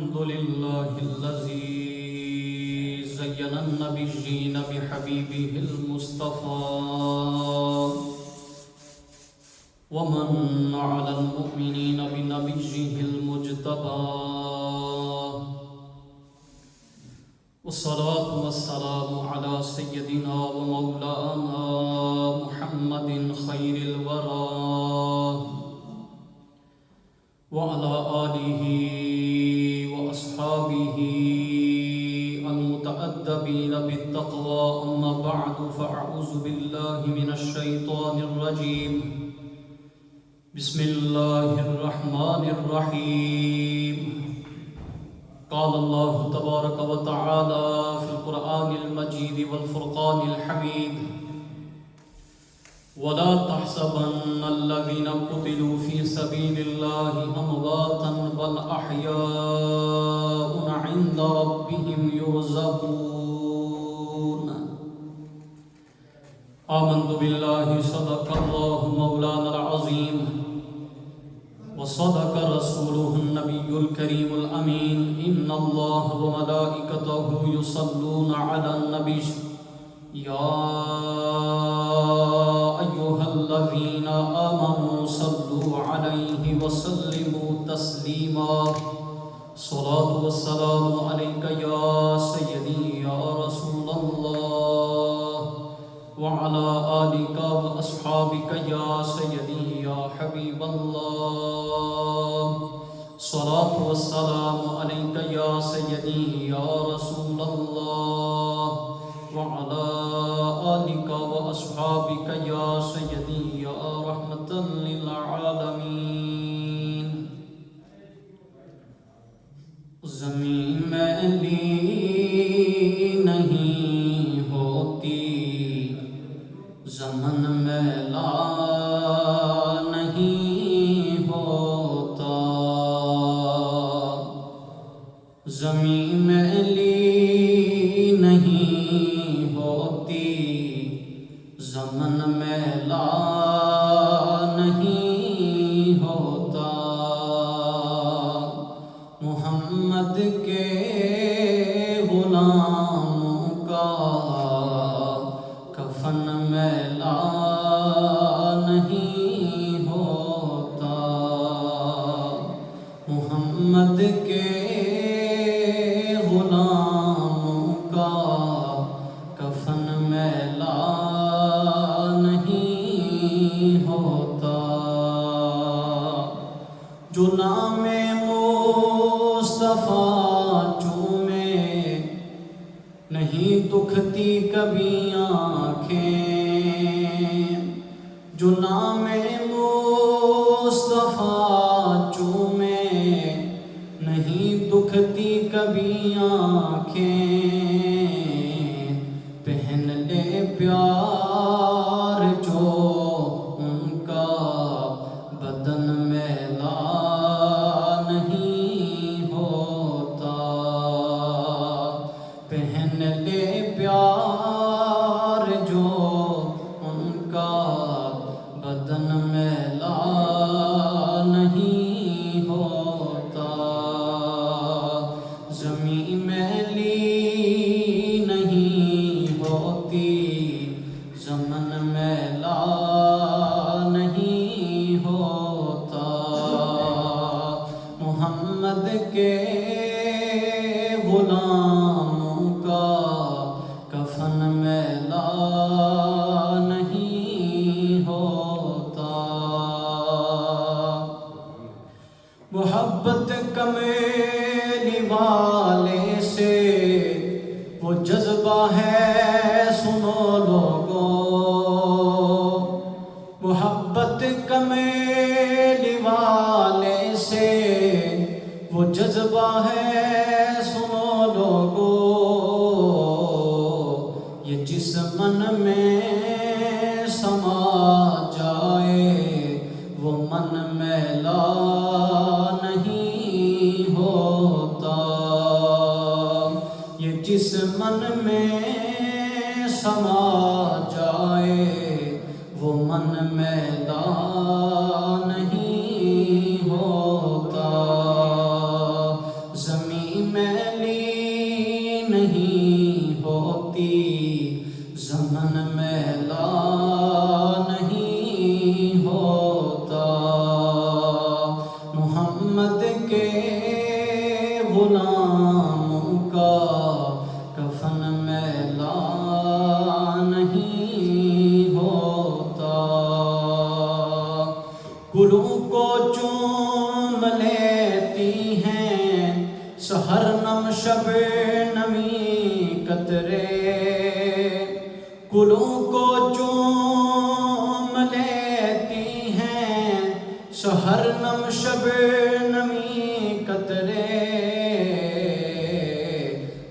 الحمد لله الذي زين النبيين بحبيبه المصطفى ومن على المؤمنين بنبيه المجتبى والصلاة والسلام على سيدنا ومولانا محمد خير الورى وعلى آله وأصحابه المتأدبين بالتقوى أما بعد فأعوذ بالله من الشيطان الرجيم بسم الله الرحمن الرحيم قال الله تبارك وتعالى في القرآن المجيد والفرقان الحميد ولا تحسبن الذين قتلوا في سبيل الله أمواتا بل أحياء عند ربهم يرزقون آمنت بالله صدق الله مولانا العظيم وصدق رسوله النبي الكريم الأمين إن الله وملائكته يصلون على النبي يا أيها الذين آمنوا صلوا عليه وسلموا تسليما صلاة والسلام عليك يا سيدي يا رسول الله وعلى آلك وأصحابك يا سيدي يا حبيب الله صلاة والسلام عليك يا سيدي يا رسول الله وعلى آلك وأصحابك يا سيدي يا رحمة للعالمين زمین میلی نہیں ہوتی زمن میلا نہیں ہوتا زمین میلی نہیں ہوتی زمن میلا نہیں ہوتا محمد کے غلاموں کا کفن میلا نہیں ہوتا محمد کے غلاموں کا کفن میلا نہیں ہوتا جو نام مصطفیٰ چومے نہیں دکھتی کبھی آنکھیں جو نام مصطفیٰ چومے نہیں دکھتی کبھی آنکھیں پہن لے پیار جو ان کا بدن میلا نہیں ہوتا پہن لے پیار جو ان کا بدن میلا نہیں ہوتا زمین میلی نہیں ہوتی زمن میلا نہیں ہوتا محمد کے غلاموں کا کفن میلا نہیں ہوتا محبت کمیلی والے سے وہ جذبہ ہے سنو لوگوں محبت کمیلی والے سے وہ جذبہ ہے سنو لوگوں یہ جس من میں سما جائے وہ من میلا نہیں ہوتا یہ جس من میں سما جائے وہ من میلا نہیں ہوتا زمین غلاموں کا کفن میلا نہیں ہوتا، گلوں کو چوم لیتی ہیں سحر نم شب نمی قطرے، گلوں کو چوم لیتی ہیں سحر نم شب نمی قطرے،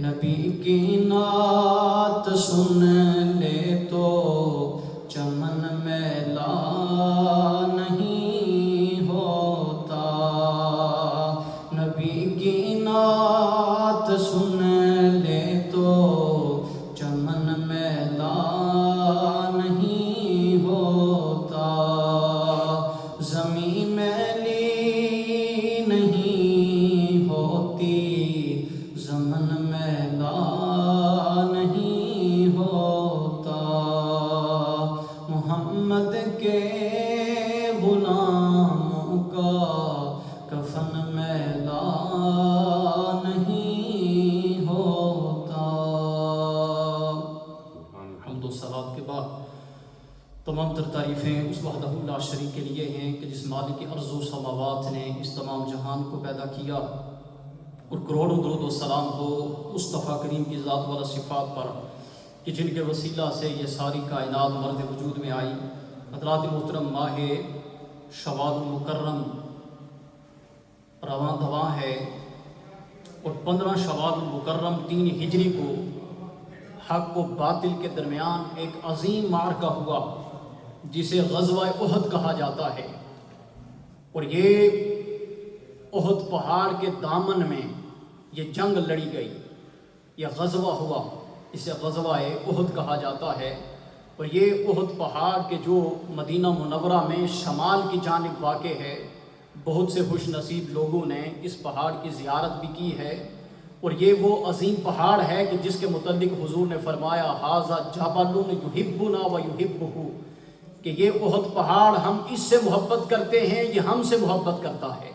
نبی کی نعت سن لے تو چمن میلا نہیں ہوتا، نبی کی نعت سن لے تو چمن میلا نہیں ہوتا، زمین میلی نہیں ہوتی، زمن میلا نہیں ہوتا، محمد کے غلاموں کا کفن میلا نہیں ہوتا۔ حمد و ثناء کے بعد تمام تر تعریفیں اس وحدہ لا شریک کے لیے ہیں کہ جس مالک ارض و سماوات نے اس تمام جہان کو پیدا کیا، اور کروڑوں درود و سلام ہو مصطفیٰ کریم کی ذات والا صفات پر کہ جن کے وسیلہ سے یہ ساری کائنات مرد وجود میں آئی۔ حضرات محترم، ماہ شوال المکرم رواں دواں ہے، اور 15 شوال المکرم 3 ہجری کو حق و باطل کے درمیان ایک عظیم معرکہ ہوا جسے غزوہ احد کہا جاتا ہے، اور یہ احد پہاڑ کے دامن میں یہ جنگ لڑی گئی، یہ غزوہ ہوا، اسے غزوہ احد کہا جاتا ہے۔ اور یہ احد پہاڑ کے جو مدینہ منورہ میں شمال کی جانب واقع ہے، بہت سے خوش نصیب لوگوں نے اس پہاڑ کی زیارت بھی کی ہے، اور یہ وہ عظیم پہاڑ ہے کہ جس کے متعلق حضور نے فرمایا ھذا جبل یحبنا و یحبہ، کہ یہ احد پہاڑ ہم اس سے محبت کرتے ہیں، یہ ہم سے محبت کرتا ہے۔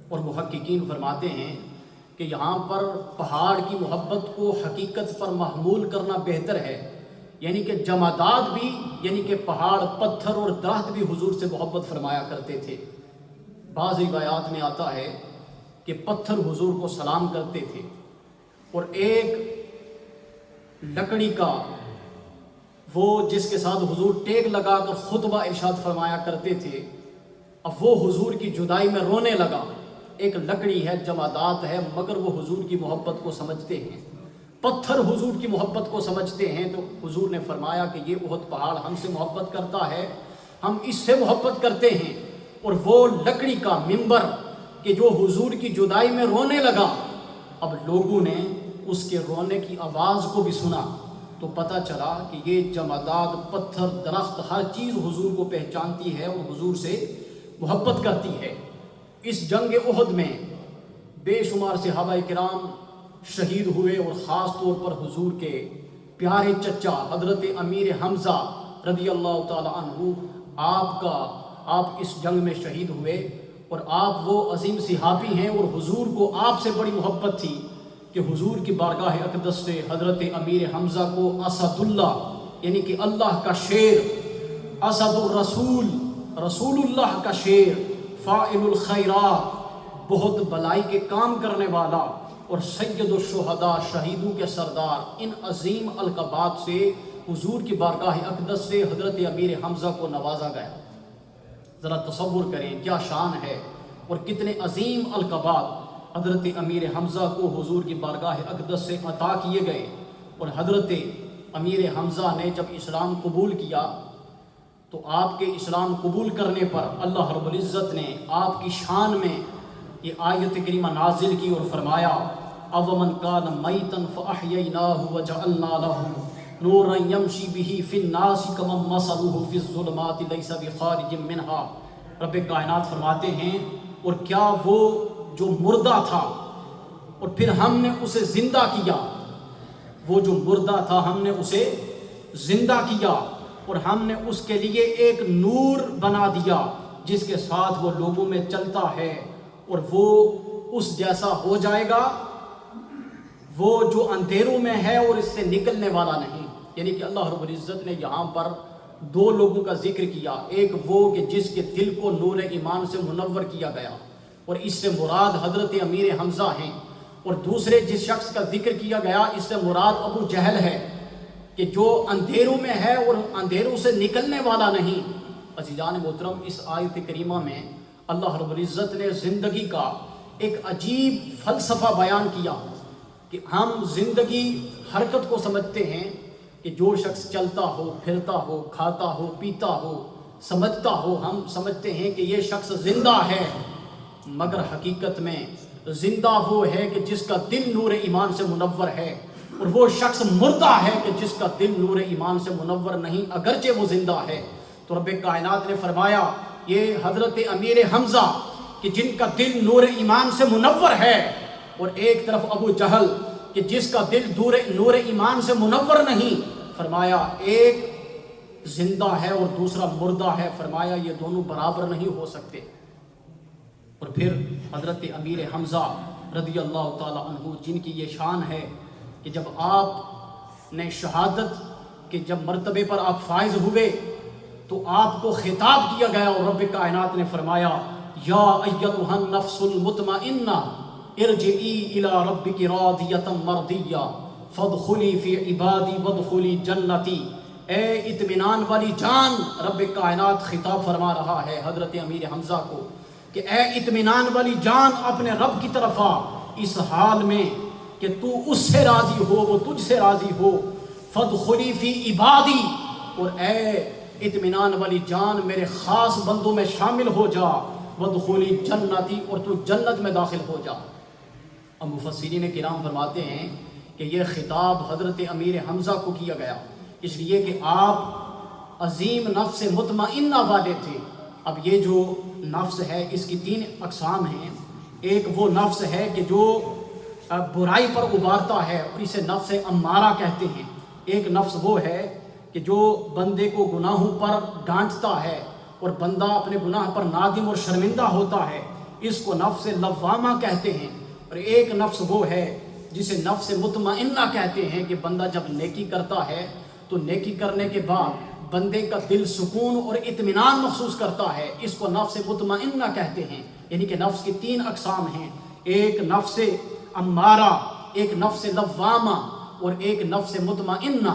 اور محققین فرماتے ہیں کہ یہاں پر پہاڑ کی محبت کو حقیقت پر محمول کرنا بہتر ہے، یعنی کہ جمادات بھی، یعنی کہ پہاڑ، پتھر اور درخت بھی حضور سے محبت فرمایا کرتے تھے۔ بعض روایات میں آتا ہے کہ پتھر حضور کو سلام کرتے تھے، اور ایک لکڑی کا وہ جس کے ساتھ حضور ٹیک لگا کر خطبہ ارشاد فرمایا کرتے تھے، اب وہ حضور کی جدائی میں رونے لگا۔ ایک لکڑی ہے، جمادات ہے، مگر وہ حضور کی محبت کو سمجھتے ہیں، پتھر حضور کی محبت کو سمجھتے ہیں، تو حضور نے فرمایا کہ یہ احد پہاڑ ہم سے محبت کرتا ہے، ہم اس سے محبت کرتے ہیں۔ اور وہ لکڑی کا منبر کہ جو حضور کی جدائی میں رونے لگا، اب لوگوں نے اس کے رونے کی آواز کو بھی سنا، تو پتہ چلا کہ یہ جمادات، پتھر، درخت، ہر چیز حضور کو پہچانتی ہے اور حضور سے محبت کرتی ہے۔ اس جنگ احد میں بے شمار صحابہ کرام شہید ہوئے، اور خاص طور پر حضور کے پیارے چچا حضرت امیر حمزہ رضی اللہ تعالی عنہ، آپ اس جنگ میں شہید ہوئے، اور آپ وہ عظیم صحابی ہیں، اور حضور کو آپ سے بڑی محبت تھی کہ حضور کی بارگاہ اقدس سے حضرت امیر حمزہ کو اسد اللہ، یعنی کہ اللہ کا شیر، اسد الرسول، رسول اللہ کا شیر، فاعل الخیرات، بہت بلائی کے کام کرنے والا، اور سید الشہداء، شہیدوں کے سردار، ان عظیم القابات سے حضور کی بارگاہ اقدس سے حضرت امیر حمزہ کو نوازا گیا۔ ذرا تصور کریں کیا شان ہے، اور کتنے عظیم القابات حضرت امیر حمزہ کو حضور کی بارگاہ اقدس سے عطا کیے گئے۔ اور حضرت امیر حمزہ نے جب اسلام قبول کیا، تو آپ کے اسلام قبول کرنے پر اللہ رب العزت نے آپ کی شان میں یہ آیت کریمہ نازل کی اور فرمایا اَوَمَنْ كَانَ مَيْتًا فَأَحْيَيْنَاهُ وَجَعَلْنَا لَهُ نُورًا يَمْشِي بِهِ فِي النَّاسِ كَمَنْ مَثَلُهُ فِي الظُّلُمَاتِ لَيْسَ بِخَارِجٍ مِنْهَا۔ رب کائنات فرماتے ہیں، اور کیا وہ جو مردہ تھا اور پھر ہم نے اسے زندہ کیا، وہ جو مردہ تھا ہم نے اسے زندہ کیا، اور ہم نے اس کے لیے ایک نور بنا دیا جس کے ساتھ وہ لوگوں میں چلتا ہے اور وہ اس جیسا ہو جائے گا وہ جو اندھیروں میں ہے اور اس سے نکلنے والا نہیں. یعنی کہ اللہ رب العزت نے یہاں پر دو لوگوں کا ذکر کیا. ایک وہ کہ جس کے دل کو نور ایمان سے منور کیا گیا اور اس سے مراد حضرت امیر حمزہ ہیں. اور دوسرے جس شخص کا ذکر کیا گیا اس سے مراد ابو جہل ہے کہ جو اندھیروں میں ہے اور اندھیروں سے نکلنے والا نہیں. عزیزان محترم، اس آیت کریمہ میں اللہ رب العزت نے زندگی کا ایک عجیب فلسفہ بیان کیا کہ ہم زندگی حرکت کو سمجھتے ہیں کہ جو شخص چلتا ہو، پھرتا ہو، کھاتا ہو، پیتا ہو، سمجھتا ہو، ہم سمجھتے ہیں کہ یہ شخص زندہ ہے. مگر حقیقت میں زندہ وہ ہے کہ جس کا دل نور ایمان سے منور ہے، اور وہ شخص مردہ ہے کہ جس کا دل نور ایمان سے منور نہیں اگرچہ وہ زندہ ہے. تو رب کائنات نے فرمایا یہ حضرت امیر حمزہ کہ جن کا دل نور ایمان سے منور ہے، اور ایک طرف ابو جہل کہ جس کا دل نور ایمان سے منور نہیں، فرمایا ایک زندہ ہے اور دوسرا مردہ ہے. فرمایا یہ دونوں برابر نہیں ہو سکتے. اور پھر حضرت امیر حمزہ رضی اللہ تعالی عنہ جن کی یہ شان ہے کہ جب آپ نے شہادت کے جب مرتبے پر آپ فائز ہوئے تو آپ کو خطاب کیا گیا اور رب کائنات نے فرمایا یا ایتھا النفس المطمئنہ ارجعی الی ربک راضیۃ مرضیہ فادخلی فی عبادی وادخلی جنتی. اے اطمینان والی جان، رب کائنات خطاب فرما رہا ہے حضرت امیر حمزہ کو کہ اے اطمینان والی جان اپنے رب کی طرف آ، اس حال میں کہ تو اس سے راضی ہو، وہ تجھ سے راضی ہو. فادخلی فی عبادی، اور اے اطمینان والی جان میرے خاص بندوں میں شامل ہو جا. وادخلی جنتی، اور تو جنت میں داخل ہو جا. اب مفسرین کرام فرماتے ہیں کہ یہ خطاب حضرت امیر حمزہ کو کیا گیا اس لیے کہ آپ عظیم نفس مطمئنہ والے تھے. اب یہ جو نفس ہے اس کی 3 اقسام ہیں. ایک وہ نفس ہے کہ جو برائی پر ابھارتا ہے اور اسے نفس امارہ کہتے ہیں. ایک نفس وہ ہے کہ جو بندے کو گناہوں پر ڈانٹتا ہے اور بندہ اپنے گناہ پر نادم اور شرمندہ ہوتا ہے، اس کو نفس لوامہ کہتے ہیں. اور ایک نفس وہ ہے جسے نفس مطمئنہ کہتے ہیں کہ بندہ جب نیکی کرتا ہے تو نیکی کرنے کے بعد بندے کا دل سکون اور اطمینان محسوس کرتا ہے، اس کو نفس مطمئنہ کہتے ہیں. یعنی کہ نفس کی 3 اقسام ہیں، ایک نفس امارہ، ایک نفس لوامہ اور ایک نفس مطمئنہ.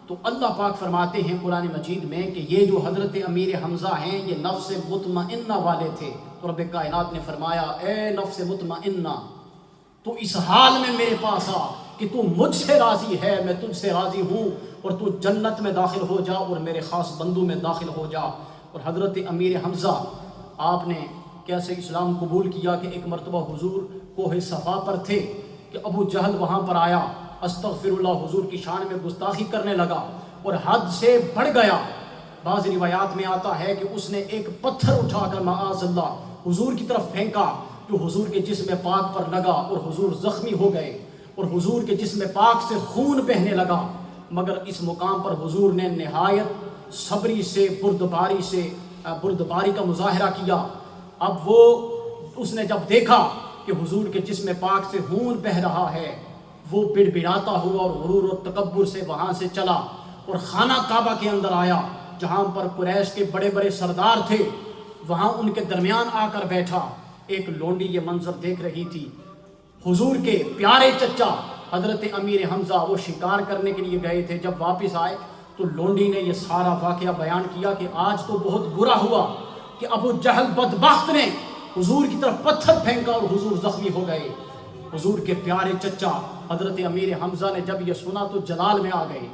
تو اللہ پاک فرماتے ہیں قرآن مجید میں کہ یہ جو حضرت امیر حمزہ ہیں یہ نفس مطمئنہ والے تھے. تو رب کائنات نے فرمایا اے نفس مطمئنہ تو اس حال میں میرے پاس آ کہ تو مجھ سے راضی ہے، میں تجھ سے راضی ہوں، اور تو جنت میں داخل ہو جا اور میرے خاص بندوں میں داخل ہو جا. اور حضرت امیر حمزہ آپ نے کیسے اسلام قبول کیا کہ ایک مرتبہ حضور کوہ صفا پر تھے کہ ابو جہل وہاں پر آیا، استغفر اللہ، حضور کی شان میں گستاخی کرنے لگا اور حد سے بڑھ گیا. بعض روایات میں آتا ہے کہ اس نے ایک پتھر اٹھا کر معاذ اللہ حضور کی طرف پھینکا جو حضور کے جسم پاک پر لگا اور حضور زخمی ہو گئے اور حضور کے جسم پاک سے خون بہنے لگا. مگر اس مقام پر حضور نے نہایت صبری سے بردباری کا مظاہرہ کیا. اب وہ اس نے جب دیکھا کہ حضور کے جسم پاک سے خون بہہ رہا ہے وہ بڑبڑاتا ہوا اور غرور اور تکبر سے وہاں سے چلا اور خانہ کعبہ کے اندر آیا جہاں پر قریش کے بڑے بڑے سردار تھے، وہاں ان کے درمیان آ کر بیٹھا. ایک لونڈی یہ منظر دیکھ رہی تھی. حضور کے پیارے چچا حضرت امیر حمزہ وہ شکار کرنے کے لیے گئے تھے، جب واپس آئے تو لونڈی نے یہ سارا واقعہ بیان کیا کہ آج تو بہت برا ہوا کہ ابو جہل بدبخت نے حضور کی طرف پتھر پھینکا اور حضور زخمی ہو گئے. حضور کے پیارے چچا حضرت امیر حمزہ نے جب یہ سنا تو جلال میں آ گئے.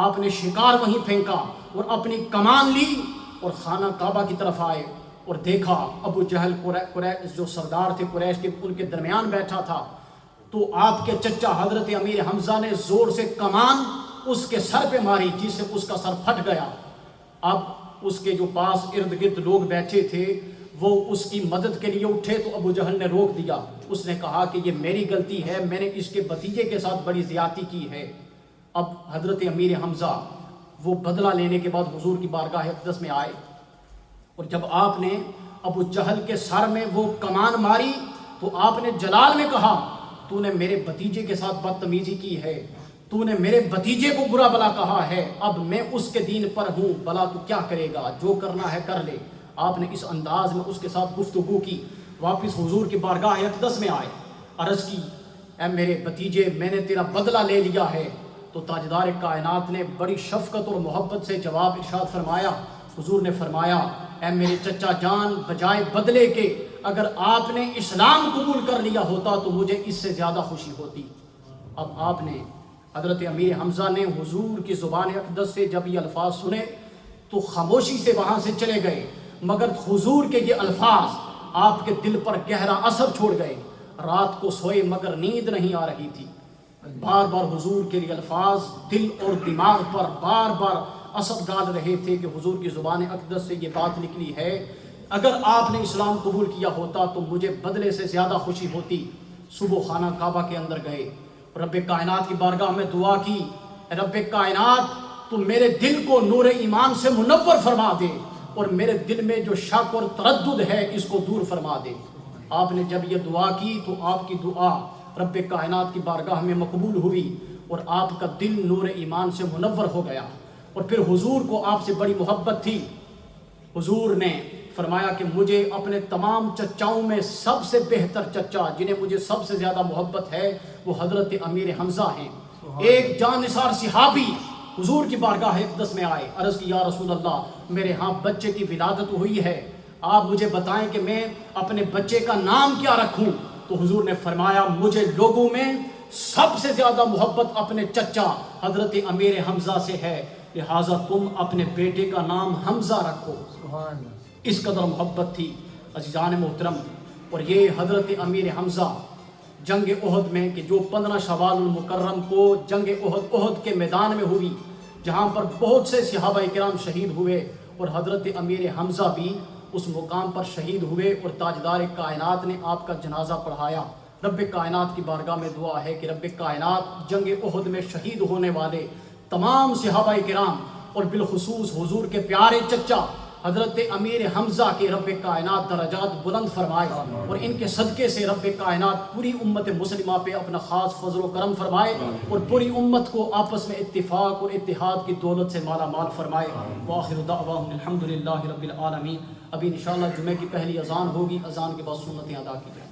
آپ نے شکار وہیں پھینکا اور اپنی کمان لی اور خانہ کعبہ کی طرف آئے اور دیکھا ابو جہل قریش جو سردار تھے قریش کے ان کے درمیان بیٹھا تھا. تو آپ کے چچا حضرت امیر حمزہ نے زور سے کمان اس کے سر پہ ماری جس سے اس کا سر پھٹ گیا. اب اس کے جو پاس ارد گرد لوگ بیٹھے تھے وہ اس کی مدد کے لیے اٹھے تو ابو جہل نے روک دیا. اس نے کہا کہ یہ میری غلطی ہے، میں نے اس کے بھتیجے کے ساتھ بڑی زیادتی کی ہے. اب حضرت امیر حمزہ وہ بدلہ لینے کے بعد حضور کی بارگاہ اقدس میں آئے اور جب آپ نے ابو جہل کے سر میں وہ کمان ماری تو آپ نے جلال میں کہا تو نے میرے بھتیجے کے ساتھ بدتمیزی کی ہے، تو نے میرے بھتیجے کو برا بلا کہا ہے، اب میں اس کے دین پر ہوں، بلا تو کیا کرے گا، جو کرنا ہے کر لے۔ آپ نے اس انداز میں اس کے ساتھ گفتگو کی۔ واپس حضور کی بارگاہ اقدس میں آئے، عرض کی اے میرے بھتیجے میں نے تیرا بدلہ لے لیا ہے۔ تو تاجدار کائنات نے بڑی شفقت اور محبت سے جواب ارشاد فرمایا۔ حضور نے فرمایا اے میرے چچا جان، بجائے بدلے کے اگر آپ نے اسلام قبول کر لیا ہوتا تو مجھے اس سے زیادہ خوشی ہوتی۔ اب آپ نے حضرت امیر حمزہ نے حضور کی زبان اقدس سے جب یہ الفاظ سنے تو خاموشی سے وہاں سے چلے گئے، مگر حضور کے یہ الفاظ آپ کے دل پر گہرا اثر چھوڑ گئے۔ رات کو سوئے مگر نیند نہیں آ رہی تھی۔ بار بار حضور کے لیے الفاظ دل اور دماغ پر بار بار اثر ڈال رہے تھے کہ حضور کی زبان اقدس سے یہ بات نکلی ہے اگر آپ نے اسلام قبول کیا ہوتا تو مجھے بدلے سے زیادہ خوشی ہوتی۔ صبح خانہ کعبہ کے اندر گئے، رب کائنات کی بارگاہ میں دعا کی، رب کائنات تو میرے دل کو نور ایمان سے منور فرما دے اور میرے دل میں جو شک اور تردد ہے اس کو دور فرما دے۔ آپ نے جب یہ دعا کی تو آپ کی دعا رب کائنات کی بارگاہ میں مقبول ہوئی اور آپ کا دل نور ایمان سے منور ہو گیا۔ اور پھر حضور کو آپ سے بڑی محبت تھی۔ حضور نے فرمایا کہ مجھے اپنے تمام چچاؤں میں سب سے بہتر چچا جنہیں مجھے سب سے زیادہ محبت ہے وہ حضرت امیر حمزہ ہیں۔ ایک جان نثار صحابی حضور کی بارگاہ اقدس میں آئے، عرض کی یا رسول اللہ میرے ہاں بچے کی ولادت ہوئی ہے، آپ مجھے بتائیں کہ میں اپنے بچے کا نام کیا رکھوں؟ تو حضور نے فرمایا مجھے لوگوں میں سب سے زیادہ محبت اپنے چچا حضرت امیر حمزہ سے ہے، لہٰذا تم اپنے بیٹے کا نام حمزہ رکھو۔ اس قدر محبت تھی عزیزان محترم۔ اور یہ حضرت امیر حمزہ جنگ احد میں کہ جو 15 شوال المکرم کو جنگ احد کے میدان میں ہوئی، جہاں پر بہت سے صحابہ کرام شہید ہوئے اور حضرت امیر حمزہ بھی اس مقام پر شہید ہوئے اور تاجدار کائنات نے آپ کا جنازہ پڑھایا۔ رب کائنات کی بارگاہ میں دعا ہے کہ رب کائنات جنگ احد میں شہید ہونے والے تمام صحابہ کرام اور بالخصوص حضور کے پیارے چچا حضرت امیر حمزہ کے رب کائنات درجات بلند فرمائے اور ان کے صدقے سے رب کائنات پوری امت مسلمہ پہ اپنا خاص فضل و کرم فرمائے اور پوری امت کو آپس میں اتفاق اور اتحاد کی دولت سے مالا مال فرمائے۔ وآخر دعواہم الحمدللہ رب العالمین۔ ابھی انشاءاللہ جمعہ کی پہلی اذان ہوگی، اذان کے بعد سنتیں ادا کی جائیں۔